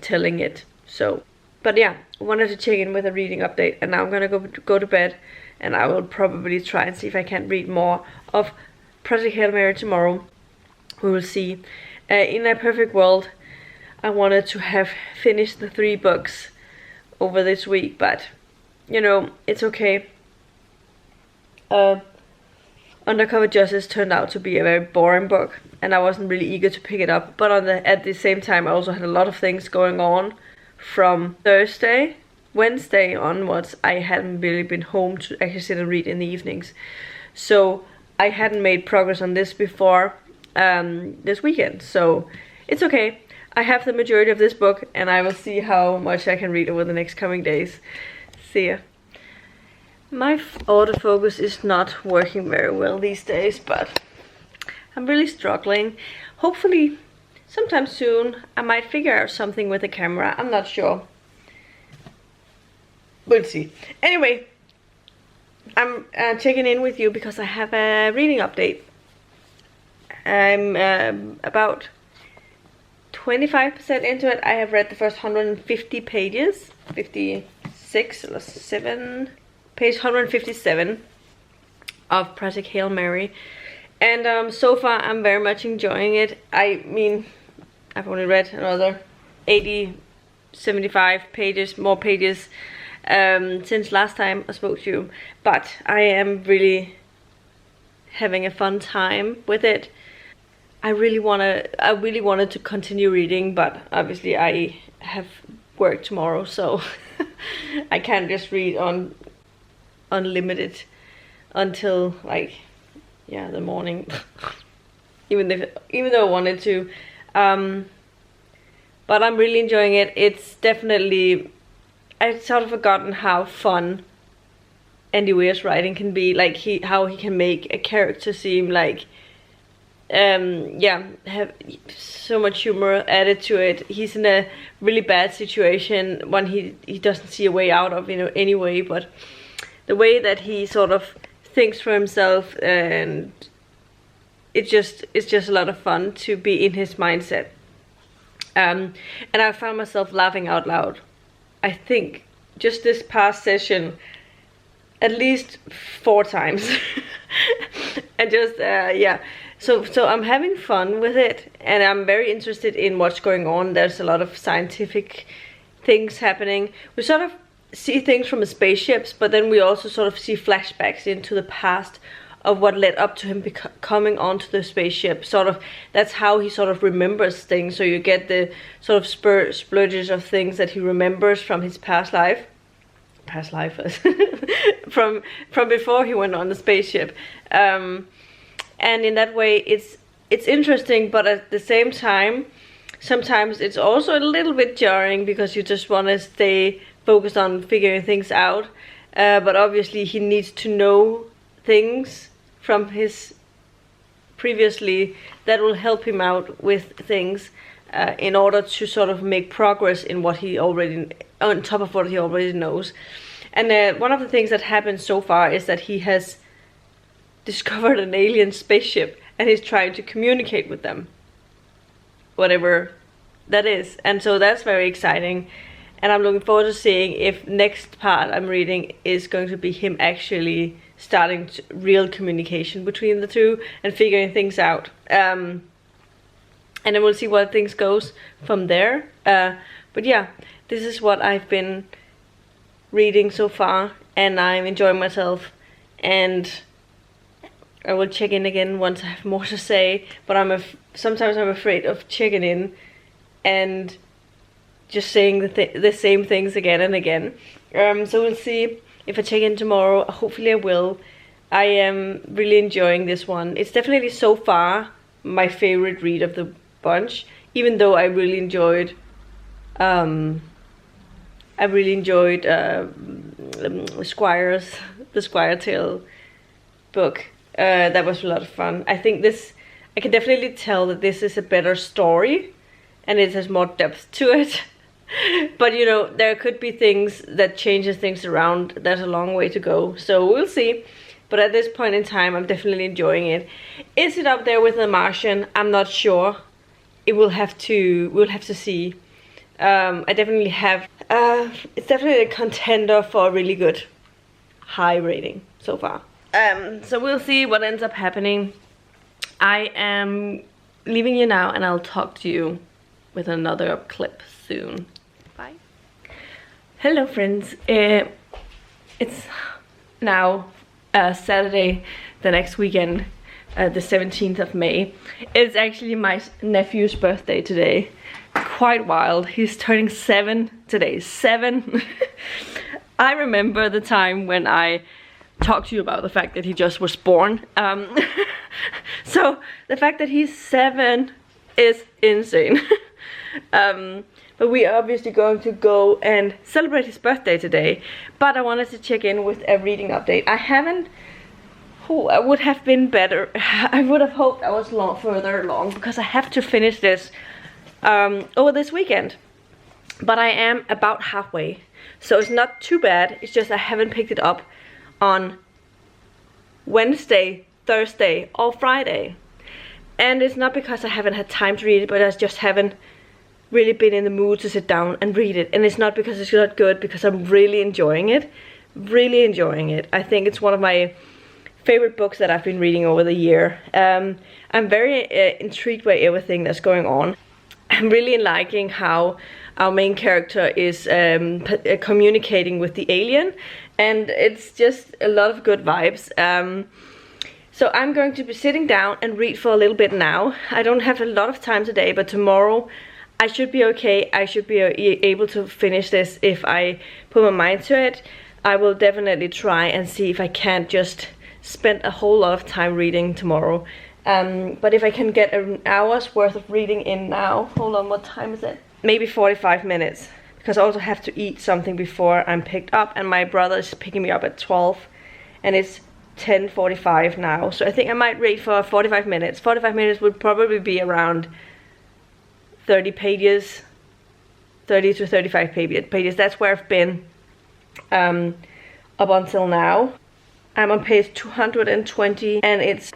telling it. So, but yeah, I wanted to check in with a reading update, and now I'm gonna go to bed, and I will probably try and see if I can read more of Project Hail Mary tomorrow. We will see. In a perfect world, I wanted to have finished the 3 books over this week, but you know, it's okay. Undercover Justice turned out to be a very boring book, and I wasn't really eager to pick it up. But at the same time, I also had a lot of things going on from Wednesday onwards. I hadn't really been home to actually sit and read in the evenings, so I hadn't made progress on this before this weekend. So it's okay. I have the majority of this book, and I will see how much I can read over the next coming days. See ya. My autofocus is not working very well these days, but I'm really struggling. Hopefully, sometime soon, I might figure out something with the camera. I'm not sure. We'll see. Anyway, I'm checking in with you because I have a reading update. I'm about 25% into it. I have read the first 150 pages, 56 or 7, page 157 of Project Hail Mary, and so far I'm very much enjoying it. I mean, I've only read another 75 pages, more pages since last time I spoke to you, but I am really having a fun time with it. I really wanted to continue reading, but obviously I have work tomorrow, so I can't just read on unlimited until like, yeah, the morning. even though I wanted to. But I'm really enjoying it. It's definitely, I've sort of forgotten how fun Andy Weir's writing can be. Like how he can make a character seem like, have so much humor added to it. He's in a really bad situation, one he doesn't see a way out of, you know, anyway, but the way that he sort of thinks for himself, and it's just a lot of fun to be in his mindset. And I found myself laughing out loud, I think, just this past session at least 4 times. And just yeah, so I'm having fun with it, and I'm very interested in what's going on. There's a lot of scientific things happening. We sort of see things from the spaceships, but then we also sort of see flashbacks into the past of what led up to him coming onto the spaceship. Sort of, that's how he sort of remembers things. So you get the sort of splurges of things that he remembers from his past life from before he went on the spaceship. And in that way, it's interesting, but at the same time, sometimes it's also a little bit jarring, because you just want to stay focused on figuring things out. But obviously he needs to know things from his previously that will help him out with things, in order to sort of make progress in what he already, on top of what he already knows. And one of the things that happened so far is that he has discovered an alien spaceship, and he's trying to communicate with them, whatever that is. And so that's very exciting, and I'm looking forward to seeing if next part I'm reading is going to be him actually starting real communication between the two and figuring things out. And then we'll see what things goes from there. But yeah, this is what I've been reading so far, and I'm enjoying myself, and I will check in again once I have more to say. But sometimes I'm afraid of checking in and just saying the same things again and again. So we'll see if I check in tomorrow. Hopefully I will. I am really enjoying this one. It's definitely so far my favorite read of the bunch, even though I really enjoyed the Squire Tale book. That was a lot of fun. I think I can definitely tell that this is a better story, and it has more depth to it. But you know, there could be things that changes things around. There's a long way to go, so we'll see. But at this point in time, I'm definitely enjoying it. Is it up there with The Martian? I'm not sure. We'll have to see. I definitely have. It's definitely a contender for a really good high rating so far. So we'll see what ends up happening. I am leaving you now, and I'll talk to you with another clip soon. Bye. Hello friends. It's now Saturday, the next weekend, the 17th of May. It's actually my nephew's birthday today. Quite wild. He's turning 7 today. 7. I remember the time when I talked to you about the fact that he just was born. So the fact that he's 7 is insane. But we are obviously going to go and celebrate his birthday today. But I wanted to check in with a reading update. I would have been better. I would have hoped I was further along, because I have to finish this over this weekend. But I am about halfway, so it's not too bad. It's just I haven't picked it up on Wednesday, Thursday, or Friday. And it's not because I haven't had time to read it, but I just haven't really been in the mood to sit down and read it. And it's not because it's not good, because I'm really enjoying it. Really enjoying it. I think it's one of my favorite books that I've been reading over the year. I'm very intrigued by everything that's going on. I'm really liking how our main character is communicating with the alien, and it's just a lot of good vibes. So I'm going to be sitting down and read for a little bit now. I don't have a lot of time today, but tomorrow I should be okay. I should be able to finish this if I put my mind to it. I will definitely try and see if I can't just spend a whole lot of time reading tomorrow. But if I can get an hour's worth of reading in now, hold on, what time is it? Maybe 45 minutes, because I also have to eat something before I'm picked up, and my brother is picking me up at 12, and it's 10:45 now, so I think I might read for 45 minutes. 45 minutes would probably be around 30 pages, 30 to 35 pages. That's where I've been up until now. I'm on page 220 and it's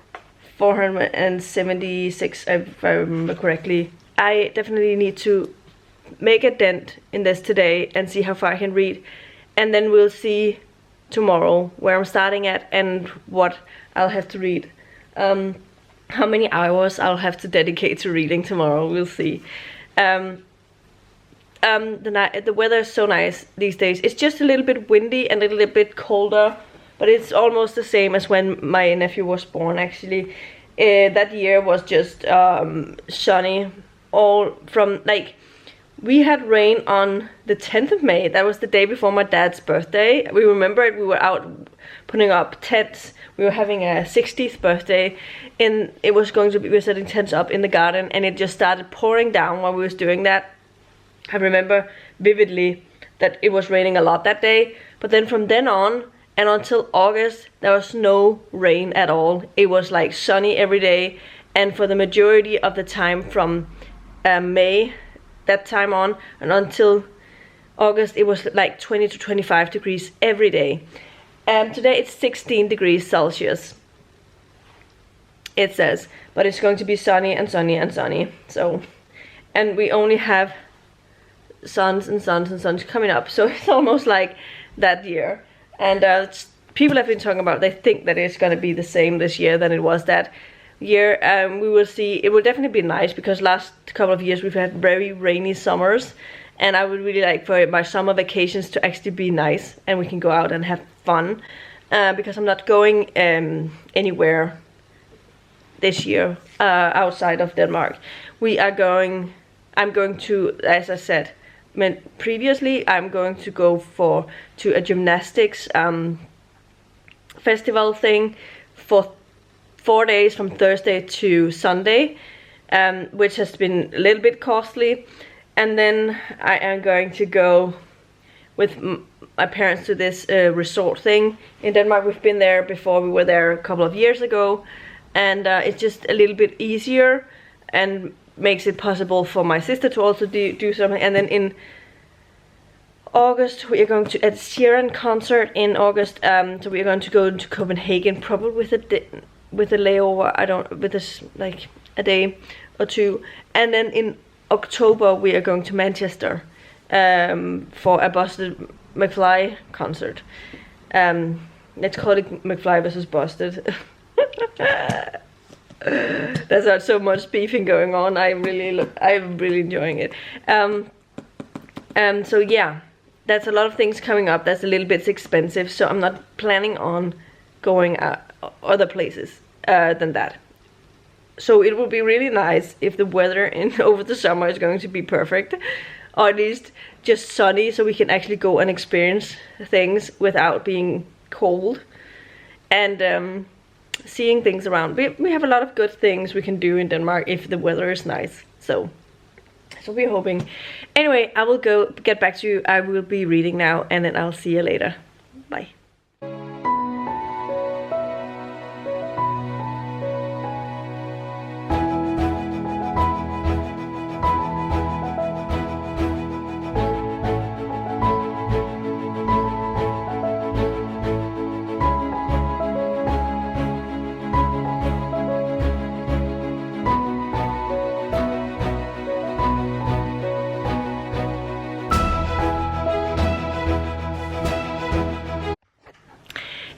476 if I remember correctly. I definitely need to make a dent in this today and see how far I can read, and then we'll see tomorrow where I'm starting at and what I'll have to read. How many hours I'll have to dedicate to reading tomorrow, we'll see. The weather is so nice these days. It's just a little bit windy and a little bit colder, but it's almost the same as when my nephew was born, actually. That year was just sunny all from, like, we had rain on the 10th of May. That was the day before my dad's birthday. We remember it. We were out putting up tents. We were having a 60th birthday, and it was going to be, we were setting tents up in the garden, and it just started pouring down while we was doing that. I remember vividly that it was raining a lot that day, but then from then on and until August, there was no rain at all. It was like sunny every day, and for the majority of the time from May, that time on, and until August, it was like 20 to 25 degrees every day. Today it's 16 degrees Celsius, it says, but it's going to be sunny and sunny and sunny. So, and we only have suns and suns and suns coming up, so it's almost like that year. And people have been talking about, they think that it's going to be the same this year than it was that year. We will see. It will definitely be nice, because last couple of years we've had very rainy summers, and I would really like for my summer vacations to actually be nice and we can go out and have fun, because I'm not going anywhere this year outside of Denmark. I'm going to, as I said previously, I'm going to go to a gymnastics festival thing for 4 days from Thursday to Sunday, which has been a little bit costly. And then I am going to go with my parents to this resort thing in Denmark. We've been there before. We were there a couple of years ago, and it's just a little bit easier and makes it possible for my sister to also do something. And then in August we are going to at Sheeran concert in August. So we are going to go to Copenhagen, probably with a layover. With this like a day or two, and then in October we are going to Manchester for a Busted McFly concert. Let's call it McFly versus Busted. There's not so much beefing going on. I'm really enjoying it. So yeah, that's a lot of things coming up. That's a little bit expensive, so I'm not planning on going other places than that. So it will be really nice if the weather over the summer is going to be perfect, or at least just sunny, so we can actually go and experience things without being cold, and seeing things around. We have a lot of good things we can do in Denmark if the weather is nice. So we're hoping. Anyway, I will get back to you. I will be reading now, and then I'll see you later. Bye.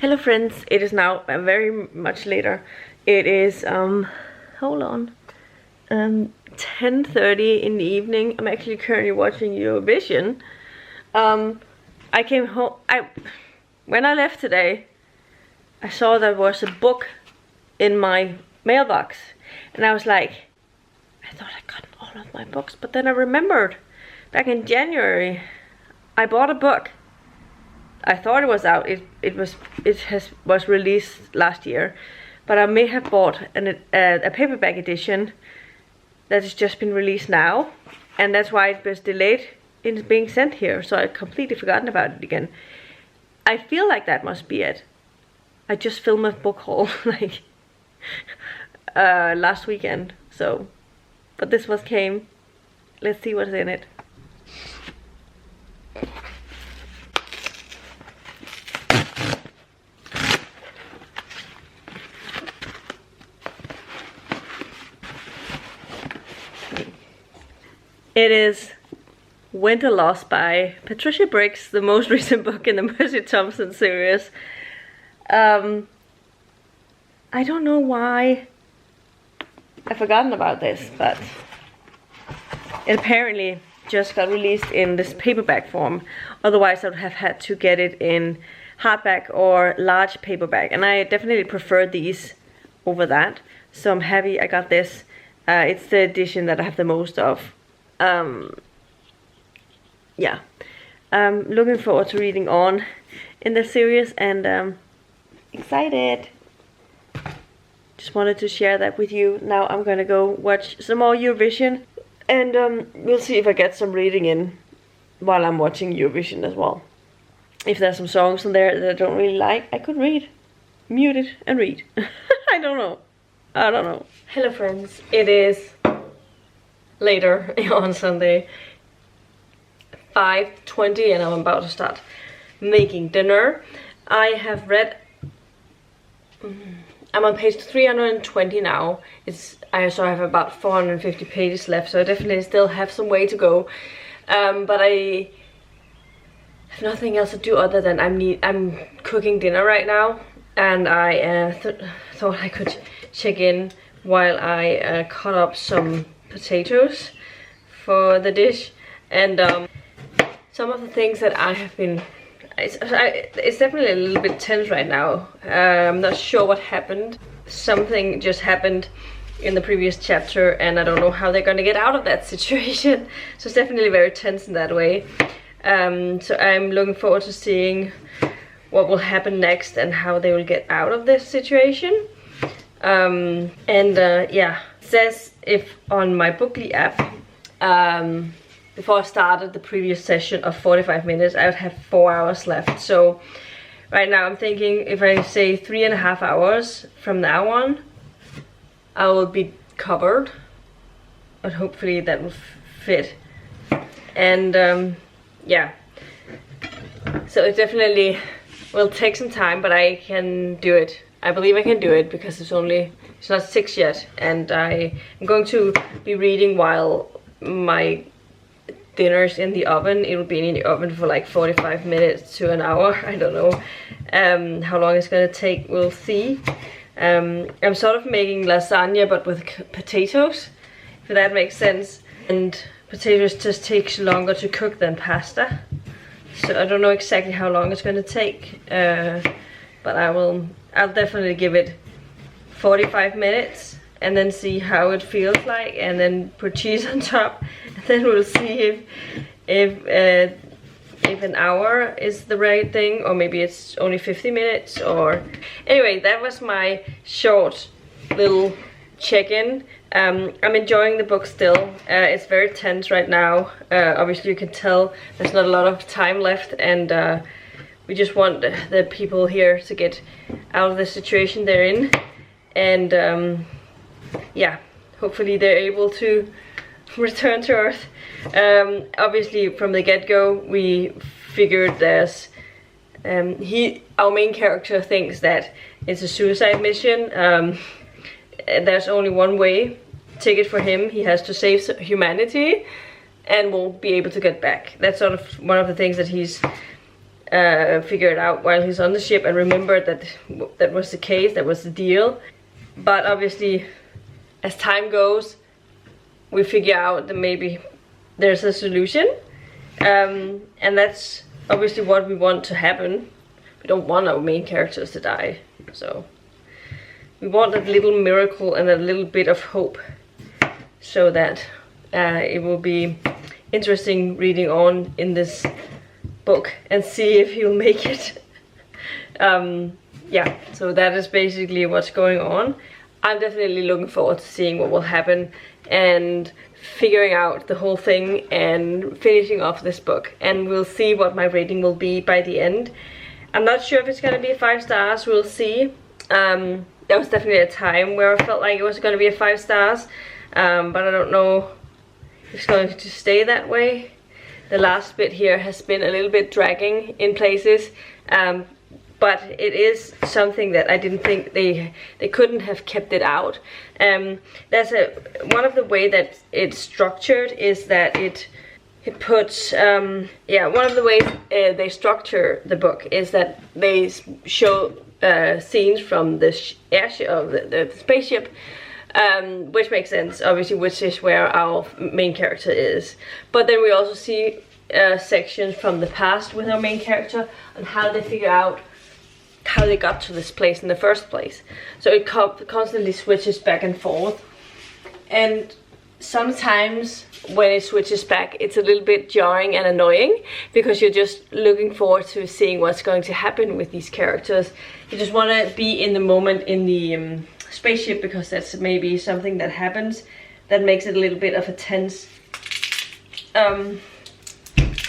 Hello friends, it is now very much later. It is hold on, 10:30 in the evening. I'm actually currently watching Eurovision. I came home, when I left today, I saw there was a book in my mailbox, and I was like, I thought I got all of my books, but then I remembered back in January I bought a book I thought it was out. It was released last year, but I may have bought a paperback edition that has just been released now, and that's why it was delayed in being sent here. So I've completely forgotten about it again. I feel like that must be it. I just filmed a book haul like last weekend. So, but this was came. Let's see what's in it. It is Winter Lost by Patricia Briggs, the most recent book in the Mercy Thompson series. I don't know why I've forgotten about this, but it apparently just got released in this paperback form. Otherwise I would have had to get it in hardback or large paperback, and I definitely prefer these over that. So I'm happy I got this. It's the edition that I have the most of. Yeah, looking forward to reading on in the series, and excited. Just wanted to share that with you. Now I'm gonna go watch some more Eurovision, and we'll see if I get some reading in while I'm watching Eurovision as well. If there's some songs in there that I don't really like, I could read, mute it and read. I don't know. Hello friends, it is later on Sunday, 5:20, and I'm about to start making dinner. I have read, I'm on page 320 now. I have about 450 pages left, so I definitely still have some way to go. But I have nothing else to do other than I'm cooking dinner right now, and I thought I could check in while I cut up some potatoes for the dish, and some of the things that I have been, it's definitely a little bit tense right now. I'm not sure what happened. Something just happened in the previous chapter, and I don't know how they're gonna get out of that situation. So it's definitely very tense in that way. So I'm looking forward to seeing what will happen next and how they will get out of this situation. Yeah, it says if on my Bookly app, before I started the previous session of 45 minutes, I would have 4 hours left. So right now I'm thinking if I say 3.5 hours from now on, I will be covered, but hopefully that will fit. And yeah, so it definitely will take some time, but I can do it. I believe I can do it because it's not 6 yet, and I am going to be reading while my dinner's in the oven. It will be in the oven for like 45 minutes to an hour. I don't know how long it's gonna take. We'll see. I'm sort of making lasagna but with potatoes, if that makes sense. And potatoes just takes longer to cook than pasta. So I don't know exactly how long it's gonna take, but I'll definitely give it 45 minutes and then see how it feels like, and then put cheese on top, and then we'll see if an hour is the right thing, or maybe it's only 50 minutes. Or anyway, that was my short little check-in. I'm enjoying the book still. It's very tense right now. Obviously you can tell there's not a lot of time left, and we just want the people here to get out of the situation they're in, and yeah, hopefully they're able to return to Earth. Obviously from the get-go we figured there's our main character thinks that it's a suicide mission. There's only one way ticket for him. He has to save humanity and won't be able to get back. That's sort of one of the things that he's figured out while he's on the ship, and remembered that that was the case, that was the deal. But obviously as time goes we figure out that maybe there's a solution, and that's obviously what we want to happen. We don't want our main characters to die, so we want that little miracle and a little bit of hope, so that it will be interesting reading on in this book and see if he'll make it. Yeah, so that is basically what's going on. I'm definitely looking forward to seeing what will happen and figuring out the whole thing and finishing off this book, and we'll see what my rating will be by the end. I'm not sure if it's gonna be 5 stars, we'll see. There was definitely a time where I felt like it was gonna be a 5 stars, but I don't know if it's going to stay that way. The last bit here has been a little bit dragging in places, but it is something that I didn't think they couldn't have kept it out. There's one of the way that it's structured is that it puts yeah, one of the ways they structure the book is that they show scenes from the airship of the spaceship, which makes sense, obviously, which is where our main character is. But then we also see sections from the past with our main character and how they figure out how they got to this place in the first place. So it constantly switches back and forth, and sometimes when it switches back it's a little bit jarring and annoying because you're just looking forward to seeing what's going to happen with these characters. You just want to be in the moment in the spaceship because that's maybe something that happens that makes it a little bit of a tense.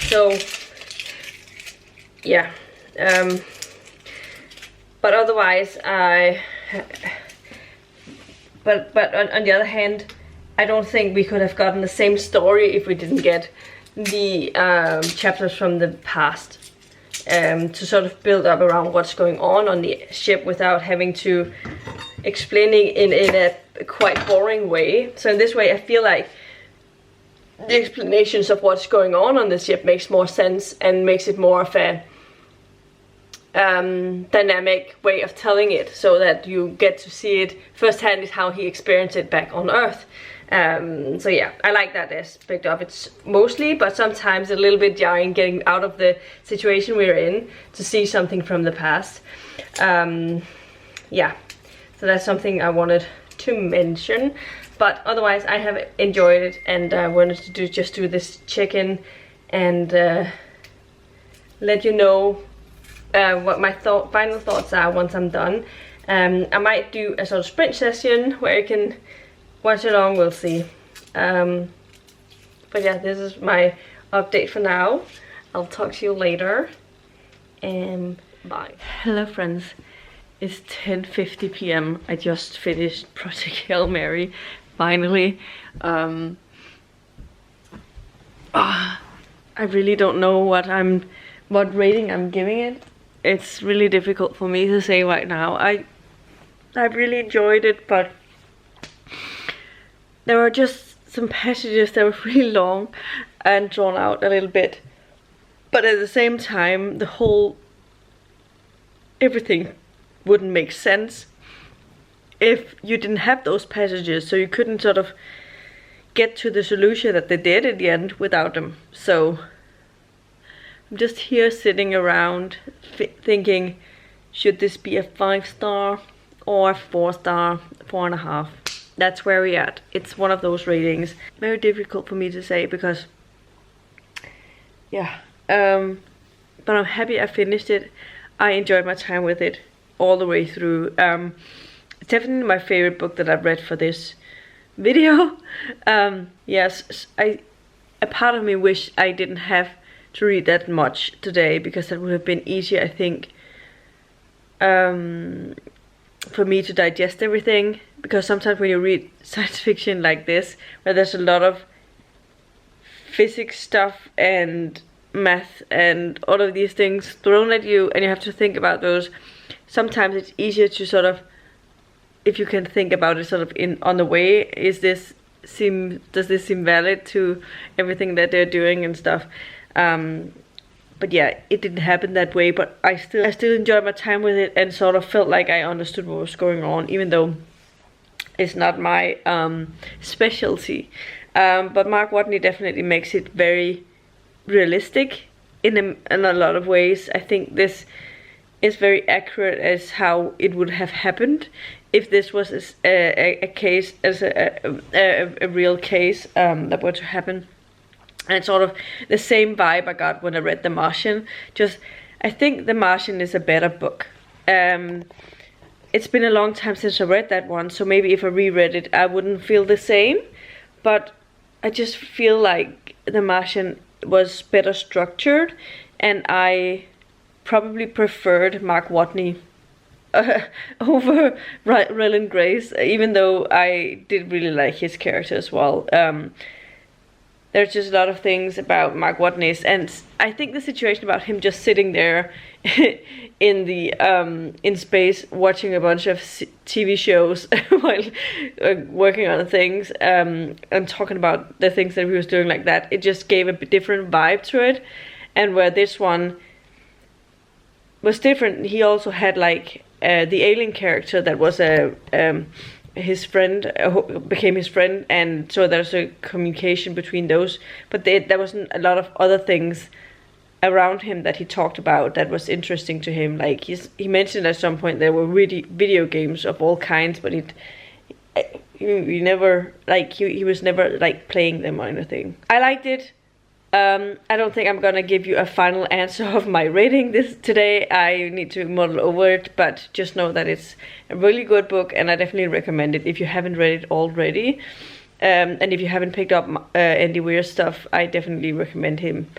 So yeah, but otherwise but on the other hand, I don't think we could have gotten the same story if we didn't get the chapters from the past to sort of build up around what's going on the ship without having to explaining in a quite boring way. So in this way I feel like the explanations of what's going on the ship makes more sense and makes it more of a dynamic way of telling it, so that you get to see it firsthand, is how he experienced it back on Earth. So yeah, I like that aspect of it mostly, but sometimes a little bit jarring getting out of the situation we're in to see something from the past. Yeah, so that's something I wanted to mention. But otherwise I have enjoyed it, and I wanted to just do this check-in and let you know what my final thoughts are once I'm done. I might do a sort of sprint session where you can watch along, we'll see. But yeah, this is my update for now. I'll talk to you later, and bye. Hello friends, it's 10:50 p.m. I just finished Project Hail Mary, finally. I really don't know what rating I'm giving it. It's really difficult for me to say right now. I really enjoyed it, but there were just some passages that were really long and drawn out a little bit. But at the same time, everything wouldn't make sense if you didn't have those passages, so you couldn't sort of get to the solution that they did at the end without them. So I'm just here sitting around thinking, should this be a 5-star or a 4-star, 4.5? That's where we're at. It's one of those ratings. Very difficult for me to say because, yeah. But I'm happy I finished it. I enjoyed my time with it all the way through. It's definitely my favorite book that I've read for this video. Yes, a part of me wish I didn't have to read that much today, because that would have been easier, I think, for me to digest everything. Because sometimes when you read science fiction like this, where there's a lot of physics stuff and math and all of these things thrown at you, and you have to think about those, sometimes it's easier to sort of, if you can think about it sort of on the way, does this seem valid to everything that they're doing and stuff. But yeah, it didn't happen that way, but I still enjoyed my time with it and sort of felt like I understood what was going on, even though it's not my specialty. But Mark Watney definitely makes it very realistic in a lot of ways. I think this is very accurate as how it would have happened if this was a case, as a real case that were to happen. And it's sort of the same vibe I got when I read The Martian. Just, I think The Martian is a better book. It's been a long time since I read that one, so maybe if I reread it, I wouldn't feel the same. But I just feel like The Martian was better structured, and I probably preferred Mark Watney over Ryland Grace, even though I did really like his character as well. There's just a lot of things about Mark Watney's, and I think the situation about him just sitting there in the in space watching a bunch of TV shows while working on things and talking about the things that he was doing like that, it just gave a different vibe to it. And where this one was different, he also had like the alien character that was his friend, became his friend, and so there's a communication between those. But there wasn't a lot of other things around him that he talked about that was interesting to him. Like he mentioned at some point there were really video games of all kinds, but he never, like, he was never like playing them or anything. I liked it. I don't think I'm gonna give you a final answer of my rating this today. I need to muddle over it, but just know that it's a really good book, and I definitely recommend it if you haven't read it already. And if you haven't picked up Andy Weir's stuff, I definitely recommend him.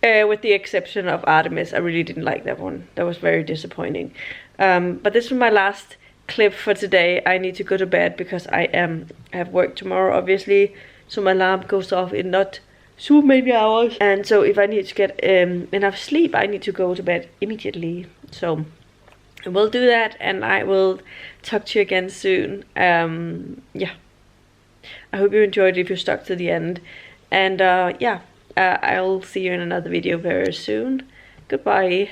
With the exception of Artemis, I really didn't like that one. That was very disappointing. But this was my last clip for today. I need to go to bed because I have work tomorrow, obviously. So my alarm goes off in not so many hours, and so if I need to get enough sleep, I need to go to bed immediately. So I will do that, and I will talk to you again soon. Yeah, I hope you enjoyed it if you stuck to the end, and yeah, I'll see you in another video very soon. Goodbye.